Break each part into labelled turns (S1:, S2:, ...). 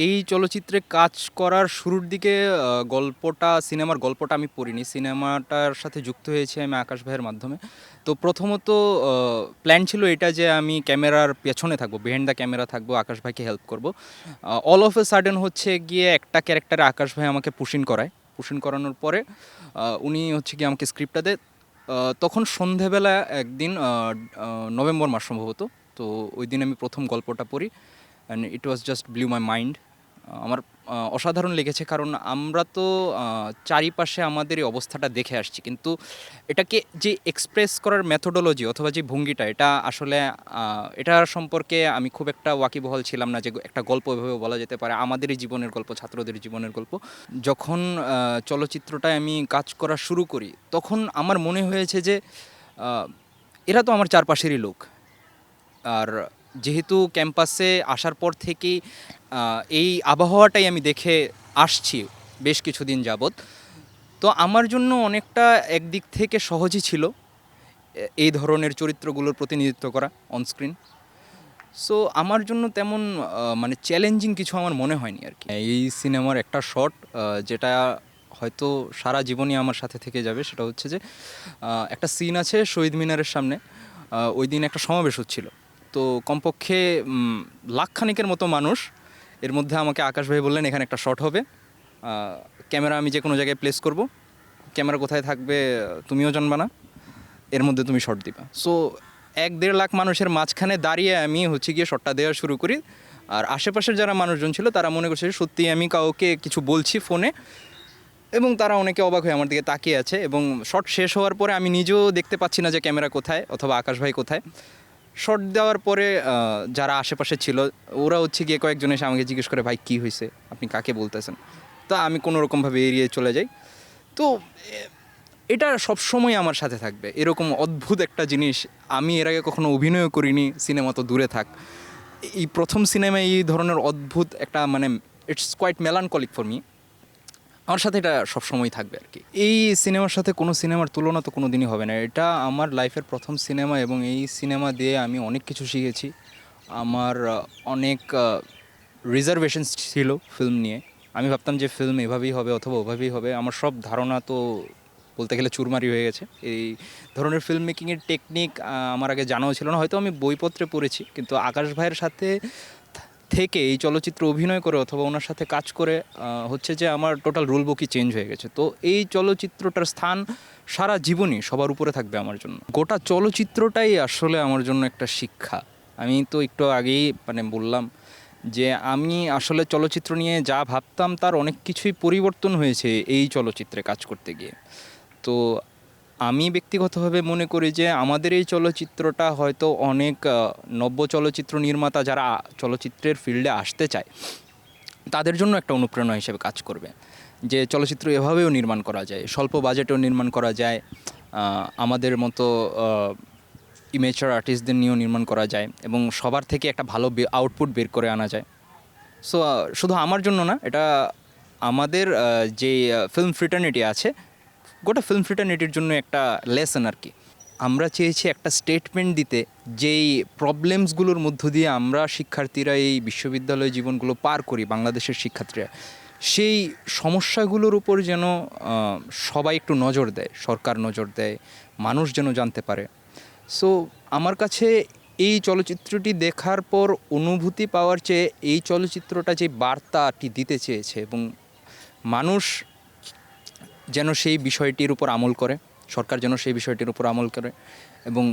S1: এই চলচ্চিত্রে কাজ করার শুরুর দিকে সিনেমার গল্পটা আমি পড়িনি। সিনেমাটার সাথে যুক্ত হয়েছি আমি আকাশ ভাইয়ের মাধ্যমে। তো প্রথমত প্ল্যান ছিল এটা যে আমি ক্যামেরার পেছনে থাকবো, বিহাইন্ড দ্য ক্যামেরা থাকবো, আকাশ ভাইকে হেল্প করব। অল অফ এ সাডেন হচ্ছে গিয়ে একটা ক্যারেক্টারে আকাশ ভাই আমাকে পুশ করায়। পুশ করানোর পরে উনি হচ্ছে গিয়ে আমাকে স্ক্রিপ্টটা দেয়। তখন সন্ধেবেলা একদিন নভেম্বর মাস সম্ভবত। তো ওই দিন আমি প্রথম গল্পটা পড়ি and it was just blew my mind. আমার অসাধারণ লেগেছে, কারণ আমরা তো চারিপাশে আমাদের এই অবস্থাটা দেখে আসছি, কিন্তু এটাকে যে এক্সপ্রেস করার মেথোডোলজি অথবা যে ভঙ্গিটা, এটা আসলে এটার সম্পর্কে আমি খুব একটা ওয়াকিবহাল ছিলাম না যে একটা গল্প এভাবে বলা যেতে পারে, আমাদেরই জীবনের গল্প, ছাত্রদের জীবনের গল্প। যখন চলচ্চিত্রটায় আমি কাজ করা শুরু করি, তখন আমার মনে হয়েছে যে আহ, এরা তো আমার চারপাশেরই লোক। আর যেহেতু ক্যাম্পাসে আসার পর থেকেই এই আবহাওয়াটাই আমি দেখে আসছি বেশ কিছুদিন যাবৎ, তো আমার জন্য অনেকটা একদিক থেকে সহজই ছিল এই ধরনের চরিত্রগুলোর প্রতিনিধিত্ব করা অনস্ক্রিন। সো আমার জন্য তেমন মানে চ্যালেঞ্জিং কিছু আমার মনে হয়নি আর কি। এই সিনেমার একটা শট যেটা হয়তো সারা জীবনই আমার সাথে থেকে যাবে, সেটা হচ্ছে যে একটা সিন আছে শহীদ মিনারের সামনে। ওই দিন একটা সমাবেশ হচ্ছিল। তো কমপক্ষে লাখখানিকের মতো মানুষ, এর মধ্যে আমাকে আকাশ ভাই বললেন এখানে একটা শট হবে, ক্যামেরা আমি যে কোনো জায়গায় প্লেস করব, ক্যামেরা কোথায় থাকবে তুমিও জানবা না, এর মধ্যে তুমি শট দিবা। সো 1-1.5 লাখ মানুষের মাঝখানে দাঁড়িয়ে আমি হচ্ছে গিয়ে শটটা দেওয়া শুরু করি। আর আশেপাশের যারা মানুষজন ছিল তারা মনে করছে সত্যি আমি কাউকে কিছু বলছি ফোনে, এবং তারা অনেকে অবাক হয়ে আমার দিকে তাকিয়ে আছে। এবং শট শেষ হওয়ার পরে আমি নিজেও দেখতে পাচ্ছি না যে ক্যামেরা কোথায় অথবা আকাশ ভাই কোথায়। শট দেওয়ার পরে যারা আশেপাশে ছিল ওরা হচ্ছে গিয়ে কয়েকজন এসে আমাকে জিজ্ঞেস করে, ভাই কী হয়েছে, আপনি কাকে বলতেছেন? তো আমি কোনো রকমভাবে এড়িয়ে চলে যাই। তো এটা সবসময় আমার সাথে থাকবে, এরকম অদ্ভুত একটা জিনিস। আমি এর আগে কখনো অভিনয়ও করিনি, সিনেমা তো দূরে থাক। এই প্রথম সিনেমায় এই ধরনের অদ্ভুত একটা মানে it's quite melancholic for me. আমার সাথে এটা সবসময় থাকবে আর কি। এই সিনেমার সাথে কোনো সিনেমার তুলনা তো কোনো দিনই হবে না। এটা আমার লাইফের প্রথম সিনেমা এবং এই সিনেমা দিয়ে আমি অনেক কিছু শিখেছি। আমার অনেক রিজার্ভেশনস ছিল ফিল্ম নিয়ে। আমি ভাবতাম যে ফিল্ম এভাবেই হবে অথবা ওভাবেই হবে। আমার সব ধারণা তো বলতে গেলে চুরমারি হয়ে গেছে। এই ধরনের ফিল্ম মেকিংয়ের টেকনিক আমার আগে জানাও ছিল না। হয়তো আমি বইপত্রে পড়েছি, কিন্তু আকাশ ভাইয়ের সাথে থেকে এই চলচ্চিত্র অভিনয় করে অথবা ওনার সাথে কাজ করে হচ্ছে যে আমার টোটাল রুল বুকই চেঞ্জ হয়ে গেছে। তো এই চলচ্চিত্রটার স্থান সারা জীবনই সবার উপরে থাকবে আমার জন্য। গোটা চলচ্চিত্রটাই আসলে আমার জন্য একটা শিক্ষা। আমি তো একটু আগেই মানে বললাম যে আমি আসলে চলচ্চিত্র নিয়ে যা ভাবতাম তার অনেক কিছুই পরিবর্তন হয়েছে এই চলচ্চিত্রে কাজ করতে গিয়ে। তো আমি ব্যক্তিগতভাবে মনে করি যে আমাদের এই চলচ্চিত্রটা হয়তো অনেক নব্য চলচ্চিত্র নির্মাতা যারা চলচ্চিত্রের ফিল্ডে আসতে চায় তাদের জন্য একটা অনুপ্রেরণা হিসেবে কাজ করবে, যে চলচ্চিত্র এভাবেও নির্মাণ করা যায়, স্বল্প বাজেটেও নির্মাণ করা যায়, আমাদের মতো ইমেচার আর্টিস্টদের নিয়েও নির্মাণ করা যায় এবং সবার থেকে একটা ভালো আউটপুট বের করে আনা যায়। সো শুধু আমার জন্য না, এটা আমাদের যে ফিল্ম ফ্রিটার্নিটি আছে, গোটা ফিল্ম ফ্রিটার্নিটির জন্য একটা লেসন আর কি। আমরা চেয়েছি একটা স্টেটমেন্ট দিতে, যেই প্রবলেমসগুলোর মধ্য দিয়ে আমরা শিক্ষার্থীরা এই বিশ্ববিদ্যালয় জীবনগুলো পার করি, বাংলাদেশের শিক্ষার্থীরা, সেই সমস্যাগুলোর উপর যেন সবাই একটু নজর দেয়, সরকার নজর দেয়, মানুষ যেন জানতে পারে। সো আমার কাছে এই চলচ্চিত্রটি দেখার পর অনুভূতি পাওয়ার চেয়ে এই চলচ্চিত্রটা যে বার্তাটি দিতে চেয়েছে এবং মানুষ যেন সেই বিষয়টির উপর আমল করে, সরকার যেন সেই বিষয়টির উপর আমল করে, এবং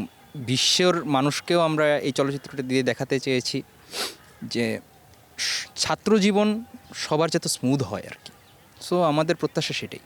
S1: বিশ্বের মানুষকেও আমরা এই চলচ্চিত্রটি দিয়ে দেখাতে চেয়েছি যে ছাত্র জীবন সবার যাতে স্মুথ হয় আর কি। সো আমাদের প্রত্যাশা সেটাই।